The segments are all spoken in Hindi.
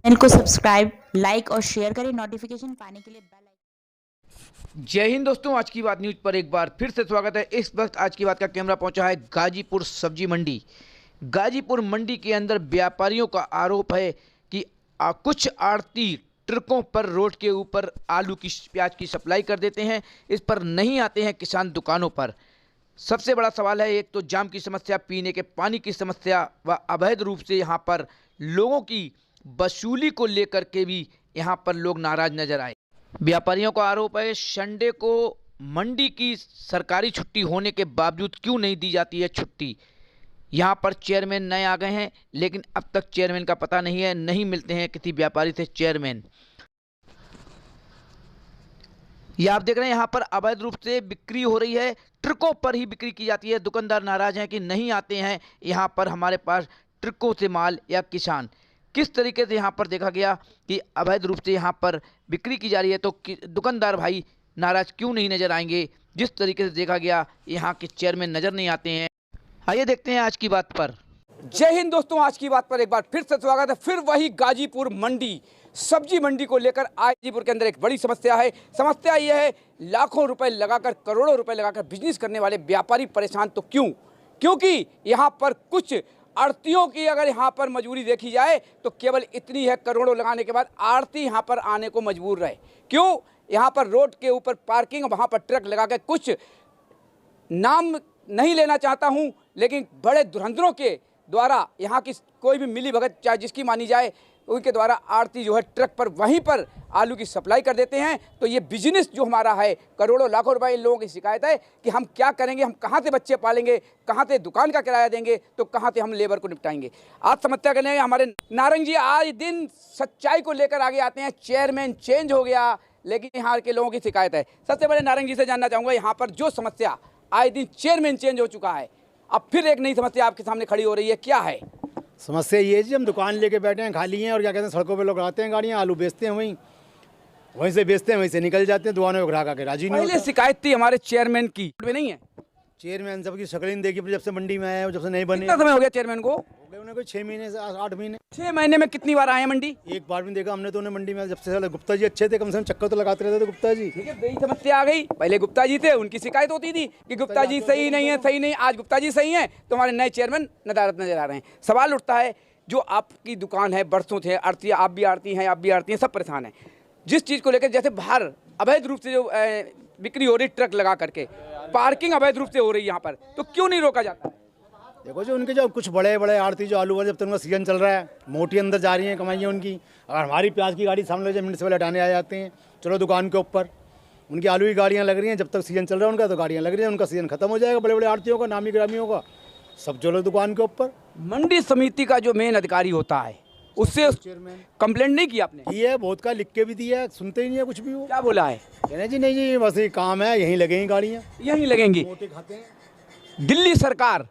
चैनल को सब्सक्राइब, लाइक और शेयर करें। नोटिफिकेशन पाने के लिए बेल आइकन। जय हिंद दोस्तों, आज की बात न्यूज पर एक बार फिर से स्वागत है। इस वक्त आज की बात का कैमरा पहुंचा है गाजीपुर सब्जी मंडी। गाजीपुर मंडी के अंदर व्यापारियों का आरोप है कि कुछ आड़ती ट्रकों पर रोड के ऊपर आलू की प्याज की सप्लाई कर देते हैं, इस पर नहीं आते हैं किसान दुकानों पर। सबसे बड़ा सवाल है, एक तो जाम की समस्या, पीने के पानी की समस्या व अवैध रूप से यहाँ पर लोगों की वसूली को लेकर के भी यहाँ पर लोग नाराज नजर आए। व्यापारियों का आरोप है, संडे को मंडी की सरकारी छुट्टी होने के बावजूद क्यों नहीं दी जाती है छुट्टी। यहाँ पर चेयरमैन नए आ गए हैं, लेकिन अब तक चेयरमैन का पता नहीं है, नहीं मिलते हैं किसी व्यापारी से चेयरमैन। ये आप देख रहे हैं, यहाँ पर अवैध रूप से बिक्री हो रही है, ट्रकों पर ही बिक्री की जाती है। दुकानदार नाराज हैं कि नहीं आते हैं यहाँ पर हमारे पास ट्रकों से माल या किसान। किस तरीके से यहाँ पर देखा गया कि अवैध रूप से यहाँ पर बिक्री की जा रही है, तो दुकानदार भाई नाराज क्यों नहीं नजर आएंगे। जिस तरीके से देखा गया, यहाँ के चेयरमैन नजर नहीं आते हैं। आइए देखते हैं आज की बात पर। जय हिंद दोस्तों, आज की बात पर एक बार फिर से स्वागत है। फिर वही गाजीपुर मंडी, सब्जी मंडी को लेकर गाजीपुर के अंदर एक बड़ी समस्या है। समस्या यह है, लाखों रुपए लगाकर, करोड़ों रुपए लगाकर बिजनेस करने वाले व्यापारी परेशान तो क्यों? क्योंकि यहाँ पर कुछ आड़तियों की अगर यहाँ पर मजबूरी देखी जाए तो केवल इतनी है, करोड़ों लगाने के बाद आड़ती यहाँ पर आने को मजबूर रहे। क्यों? यहाँ पर रोड के ऊपर पार्किंग, वहाँ पर ट्रक लगा के, कुछ नाम नहीं लेना चाहता हूँ, लेकिन बड़े धुरंधरों के द्वारा यहाँ की कोई भी मिली भगत चाहे जिसकी मानी जाए, उनके द्वारा आड़ती जो है ट्रक पर वहीं पर आलू की सप्लाई कर देते हैं। तो ये बिजनेस जो हमारा है, करोड़ों लाखों रुपए, इन लोगों की शिकायत है कि हम क्या करेंगे, हम कहाँ से बच्चे पालेंगे, कहाँ से दुकान का किराया देंगे, तो कहाँ से हम लेबर को निपटाएंगे। आज समस्या करने हमारे नारंग जी आज दिन सच्चाई को लेकर आगे आते हैं। चेयरमैन चेंज हो गया, लेकिन यहाँ के लोगों की शिकायत है। सबसे पहले नारंग जी से जानना चाहूँगा, यहाँ पर जो समस्या, आए दिन चेयरमैन चेंज हो चुका है, अब फिर एक नई समस्या आपके सामने खड़ी हो रही है, क्या है समस्या? ये है जी, हम दुकान लेके बैठे हैं, खाली हैं, और क्या कहते हैं, सड़कों पे लोग आते हैं, गाड़ियाँ आलू बेचते हैं, वहीं से बेचते हैं, वहीं से निकल जाते हैं, दुकानों में ग्राहक आके राजी नहीं होता। पहले शिकायत थी हमारे चेयरमैन की, नहीं है चेयरमैन सबकी शक्ल नहीं देखी जब से मंडी में आए हैं, जब से नहीं बने। कितना समय हो गया चेयरमैन को? हो गए उन्हें कोई 6 महीने से 8 महीने। 6 महीने में कितनी बार आए हैं मंडी? एक बार भी देखा हमने तो उन्हें मंडी में। जब से गुप्ता जी अच्छे थे, कम से कम चक्कर तो लगाते रहते थे गुप्ता जी। ठीक है, बड़ी समस्या आ गई। पहले गुप्ता जी थे, उनकी शिकायत होती थी कि गुप्ता जी सही नहीं है, सही नहीं। आज गुप्ता जी सही हैं तो हमारे नए चेयरमैन नदारत नजर आ रहे हैं। सवाल उठता है, जो आपकी दुकान है, बरसों से आड़ती, आप भी आड़ती हैं, आप भी आड़ती हैं, सब परेशान हैं जिस चीज़ को लेकर। जैसे बाहर अवैध रूप से जो बिक्री हो रही ट्रक लगा करके, पार्किंग अवैध रूप से हो रही है यहाँ पर, तो क्यों नहीं रोका जाता? देखो जी, उनके जो कुछ बड़े बड़े आड़ती जो आलू वाले, जब तक उनका सीजन चल रहा है, मोटी अंदर जा रही है कमाइयाँ उनकी। अगर हमारी प्याज की गाड़ी सामने जमीन से वाले हटाने आ जाते हैं, चलो दुकान के ऊपर उनकी आलू की गाड़ियाँ लग रही हैं, जब तक सीजन चल रहा है उनका तो गाड़ियाँ लग रही हैं, उनका सीजन खत्म हो जाएगा। बड़े बड़े आड़तियों का, नामी ग्रामियों का, सब चलो दुकान के ऊपर। मंडी समिति का जो मेन अधिकारी होता है, उससे कंप्लेंट नहीं की आपने? की है, बहुत का लिख के भी दिया है, सुनते ही नहीं है कुछ भी। वो क्या बोला है? कहना जी नहीं जी, बस ये काम है, यहीं लगेंगी गाड़ियाँ, यहीं लगेंगी। मोटे खाते हैं। दिल्ली सरकार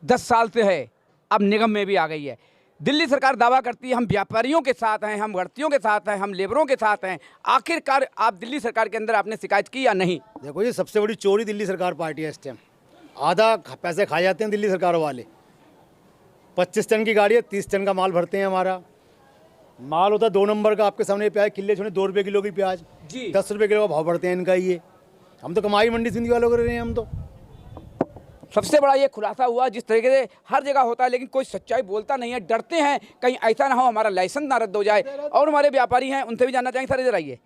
10 साल से है, अब निगम में भी आ गई है। दिल्ली सरकार दावा करती है हम व्यापारियों के साथ हैं, हम भर्तियों के साथ हैं, हम लेबरों के साथ हैं। आखिरकार आप दिल्ली सरकार के अंदर आपने शिकायत की या नहीं? देखो ये सबसे बड़ी चोरी दिल्ली सरकार पार्टी है इस टाइम। आधा पैसे खा जाते हैं दिल्ली सरकार वाले। 25 टन की गाड़ी है, 30 टन का माल भरते हैं। हमारा माल होता है 2 नंबर का। आपके सामने प्याज किले छोड़े 2 रुपये किलो की प्याज जी, 10 रुपये किलो का भाव भरते हैं इनका। ये हम तो कमाई मंडी सिंधी वालों कर रहे हैं हम तो। सबसे बड़ा ये खुलासा हुआ, जिस तरीके से हर जगह होता है, लेकिन कोई सच्चाई बोलता नहीं है, डरते हैं कहीं ऐसा ना हो हमारा लाइसेंस ना रद्द हो जाए। और हमारे व्यापारी हैं, उनसे भी जानना चाहेंगे। सर इधर आइए,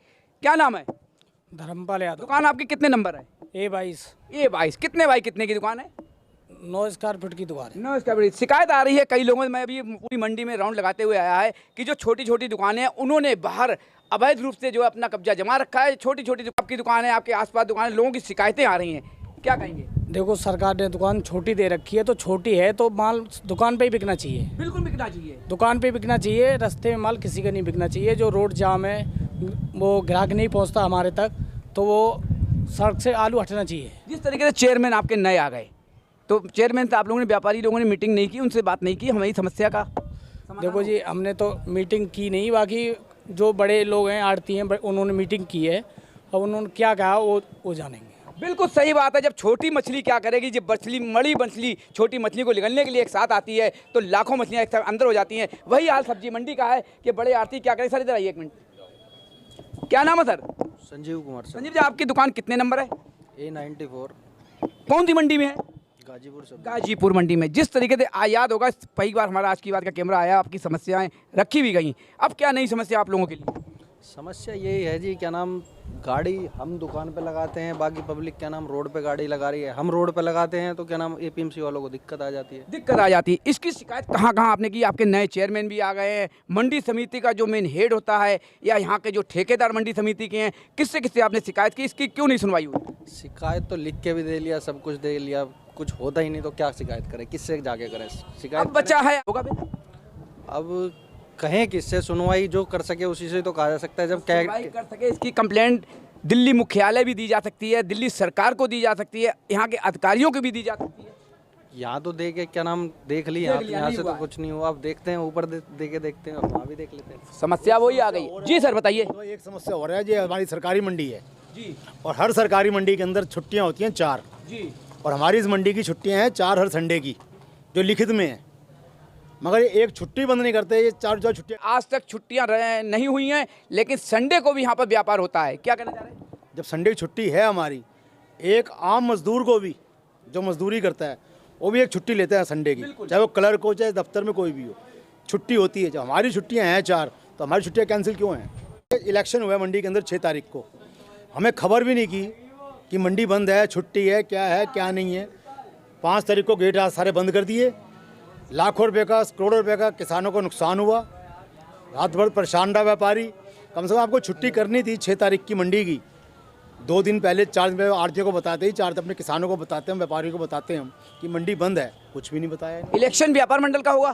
क्या नाम है? धर्मपाल यादव। दुकान आपकी कितने नंबर है? A22। A22। कितने बाई कितने की दुकान है? 9 स्क्वायर फीट की दुकान है। 9 स्क्वायर फीट। शिकायत आ रही है कई लोगों से, मैं अभी पूरी मंडी में राउंड लगाते हुए आया है कि जो छोटी छोटी दुकानें हैं, उन्होंने बाहर अवैध रूप से जो अपना कब्जा जमा रखा है। छोटी छोटी आपकी दुकान है, आपके आसपास दुकान है, लोगों की शिकायतें आ रही हैं, क्या कहेंगे? देखो, सरकार ने दुकान छोटी दे रखी है, तो छोटी है तो माल दुकान पे ही बिकना चाहिए। बिल्कुल बिकना चाहिए, दुकान पे बिकना चाहिए, रास्ते में माल किसी का नहीं बिकना चाहिए। जो रोड जाम है, वो ग्राहक नहीं पहुंचता हमारे तक, तो वो सड़क से आलू हटना चाहिए। जिस तरीके से चेयरमैन आपके नए आ गए, तो चेयरमैन से आप लोगों ने, व्यापारी लोगों ने मीटिंग नहीं की, उनसे बात नहीं की हमारी समस्या का? देखो जी, हमने तो मीटिंग की नहीं, बाकी जो बड़े लोग हैं, आड़ती हैं, उन्होंने मीटिंग की है। अब उन्होंने क्या कहा वो जानेंगे। बिल्कुल सही बात है। जब छोटी मछली क्या करेगी, जब बड़ी मछली छोटी मछली को निगलने के लिए एक साथ आती है तो लाखों मछलियाँ एक साथ अंदर हो जाती हैं। वही हाल सब्जी मंडी का है कि बड़े आड़ती क्या करें। सर इधर आइए एक मिनट। क्या नाम है सर? संजीव कुमार सर। संजीव जी, आपकी दुकान कितने नंबर है? A94 कौन सी मंडी में है? गाजीपुर सब्जी। गाजीपुर मंडी में। जिस तरीके से याद होगा पहली बार हमारा आज की बात का कैमरा आया, आपकी समस्याएं रखी भी गई। अब क्या नई समस्या आप लोगों के लिए? समस्या यही है जी, क्या नाम, गाड़ी हम दुकान पे लगाते हैं, बाकी पब्लिक क्या नाम रोड पे गाड़ी लगा रही है। हम रोड पे लगाते हैं तो क्या नाम APMC वालों को दिक्कत आ जाती है। दिक्कत आ जाती है। इसकी शिकायत कहाँ कहाँ आपने की? आपके नए चेयरमैन भी आ गए हैं, मंडी समिति का जो मेन हेड होता है या यहाँ के जो ठेकेदार मंडी समिति के हैं, किससे किससे आपने शिकायत की? इसकी क्यों नहीं सुनवाई हुई? शिकायत तो लिख के भी दे लिया, सब कुछ दे लिया, कुछ होता ही नहीं तो क्या शिकायत करें, किससे जाके करें शिकायत? अब बचा है होगा भी। अब कहें किससे? सुनवाई जो कर सके उसी से तो कहा जा सकता है। जब सुनवाई कर सके इसकी कंप्लेंट दिल्ली मुख्यालय भी दी जा सकती है, दिल्ली सरकार को दी जा सकती है, यहाँ के अधिकारियों को भी दी जा सकती है। यहाँ तो दे के क्या नाम देख ली, यहाँ से तो कुछ नहीं हुआ। अब देखते हैं ऊपर दे के देखते हैं, वहाँ भी देख लेते हैं। समस्या वही आ गई। जी सर बताइए। तो एक समस्या हो रहा है जी, हमारी सरकारी मंडी है जी और हर सरकारी मंडी के अंदर छुट्टियां होती हैं 4, जी और हमारी इस मंडी की छुट्टियां हैं 4 हर संडे की, जो लिखित में है, मगर ये एक छुट्टी बंद नहीं करते। ये 4 छुट्टियां आज तक छुट्टियां नहीं हुई हैं, लेकिन संडे को भी यहाँ पर व्यापार होता है। क्या कहना चाह रहे हैं? जब संडे की छुट्टी है हमारी, एक आम मजदूर को भी जो मजदूरी करता है वो भी एक छुट्टी लेता है संडे की, चाहे वो क्लर्क हो चाहे दफ्तर में कोई भी हो, छुट्टी होती है। जब हमारी छुट्टियां हैं 4, तो हमारी छुट्टियां कैंसिल क्यों हैं? इलेक्शन हुआ है मंडी के अंदर 6 तारीख को, हमें खबर भी नहीं की कि मंडी बंद है, छुट्टी है, क्या है क्या नहीं है। 5 तारीख को गेट आज सारे बंद कर दिए, लाखों रुपए का, करोड़ों रुपए का किसानों को नुकसान हुआ, रात भर परेशान रहा व्यापारी। कम से कम आपको छुट्टी करनी थी 6 तारीख की मंडी की, 2 दिन पहले 4 दिन पहले आड़तियों को बताते ही, 4 अपने किसानों को बताते हैं, व्यापारियों को बताते हैं हम कि मंडी बंद है, कुछ भी नहीं बताया। इलेक्शन व्यापार मंडल का होगा?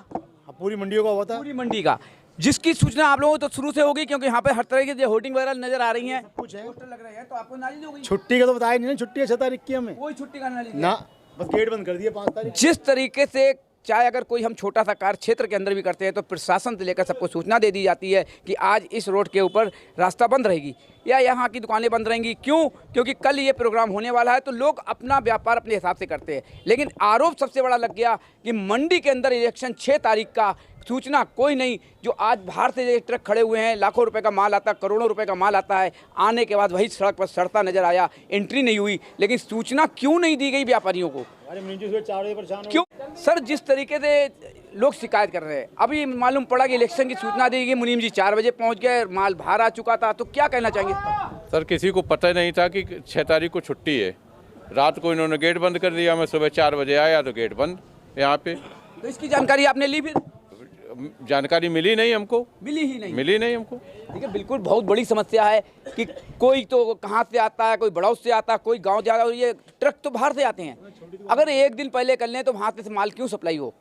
पूरी मंडियों का हुआ था, पूरी मंडी का, जिसकी सूचना आप लोगों को तो शुरू से होगी, क्योंकि यहाँ पे हर तरह की जो होर्डिंग वगैरह नजर आ रही हैं, कुछ है। पोस्टर लग रहे हैं, तो आपको नॉलेज होगी। छुट्टी का तो बताया नहीं ना, छुट्टी है 6 तारीख की हमें कोई छुट्टी का नॉलेज ना, बस गेट बंद कर दिए 5 तारीख। जिस तरीके से चाहे अगर कोई हम छोटा सा कार्य क्षेत्र के अंदर भी करते हैं तो प्रशासन से लेकर सबको सूचना दे दी जाती है कि आज इस रोड के ऊपर रास्ता बंद रहेगी या यहाँ की दुकानें बंद रहेंगी। क्यों? क्योंकि कल ये प्रोग्राम होने वाला है, तो लोग अपना व्यापार अपने हिसाब से करते हैं। लेकिन आरोप सबसे बड़ा लग गया कि मंडी के अंदर इलेक्शन 6 तारीख का, सूचना कोई नहीं। जो आज बाहर से ये ट्रक खड़े हुए हैं, लाखों रुपए का माल आता है, करोड़ों रुपए का माल आता है, आने के बाद वही सड़क पर सड़ता नजर आया, एंट्री नहीं हुई। लेकिन सूचना क्यों नहीं दी गई व्यापारियों को? क्यों? सर जिस तरीके से लोग शिकायत कर रहे हैं, अभी मालूम पड़ा कि इलेक्शन की सूचना दी गई, मुनीम जी 4 बजे पहुंच गए, माल बाहर आ चुका था, तो क्या कहना चाहेंगे? सर किसी को पता नहीं था कि 6 तारीख को छुट्टी है। रात को इन्होंने गेट बंद कर दिया, मैं सुबह 4 बजे आया तो गेट बंद यहाँ पे। तो इसकी जानकारी आपने ली? फिर जानकारी मिली नहीं हमको, मिली नहीं हमको। देखिए बिल्कुल बहुत बड़ी समस्या है कि कोई तो कहाँ से आता है, कोई बड़ौद से आता है, कोई गांव जा रहा है, ये ट्रक तो बाहर से आते हैं। अगर एक दिन पहले कर लें तो वहाँ से माल क्यों सप्लाई हो?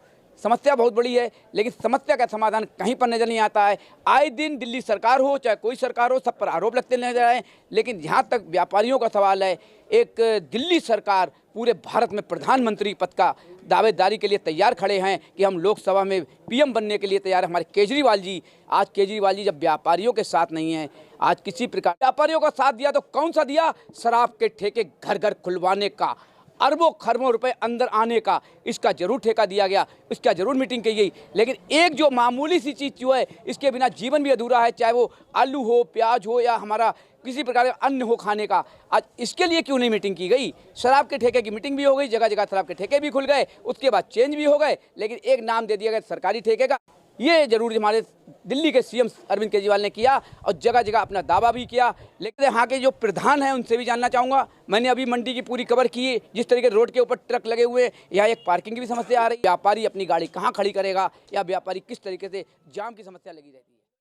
समस्या बहुत बड़ी है, लेकिन समस्या का समाधान कहीं पर नजर नहीं आता है। आए दिन दिल्ली सरकार हो चाहे कोई सरकार हो, सब पर आरोप लगते नजर आए। लेकिन जहाँ तक व्यापारियों का सवाल है, एक दिल्ली सरकार पूरे भारत में प्रधानमंत्री पद का दावेदारी के लिए तैयार खड़े हैं कि हम लोकसभा में PM बनने के लिए तैयार हैं। हमारे केजरीवाल जी जब व्यापारियों के साथ नहीं हैं, आज किसी प्रकार व्यापारियों का साथ दिया तो कौन सा दिया? शराब के ठेके घर घर खुलवाने का, अरबों खरबों रुपए अंदर आने का, इसका जरूर ठेका दिया गया, इसका जरूर मीटिंग की गई। लेकिन एक जो मामूली सी चीज़ जो है, इसके बिना जीवन भी अधूरा है, चाहे वो आलू हो, प्याज हो या हमारा किसी प्रकार का अन्न हो खाने का। आज इसके लिए क्यों नहीं मीटिंग की गई? शराब के ठेके की मीटिंग भी हो गई, जगह जगह शराब के ठेके भी खुल गए, उसके बाद चेंज भी हो गए, लेकिन एक नाम दे दिया गया सरकारी ठेके का। ये जरूर हमारे दिल्ली के CM अरविंद केजरीवाल ने किया और जगह जगह अपना दावा भी किया। लेकिन यहाँ के जो प्रधान हैं उनसे भी जानना चाहूँगा। मैंने अभी मंडी की पूरी कवर की है, जिस तरीके रोड के ऊपर ट्रक लगे हुए, यहाँ एक पार्किंग की भी समस्या आ रही है, व्यापारी अपनी गाड़ी कहाँ खड़ी करेगा या व्यापारी किस तरीके से जाम की समस्या लगी रहती है।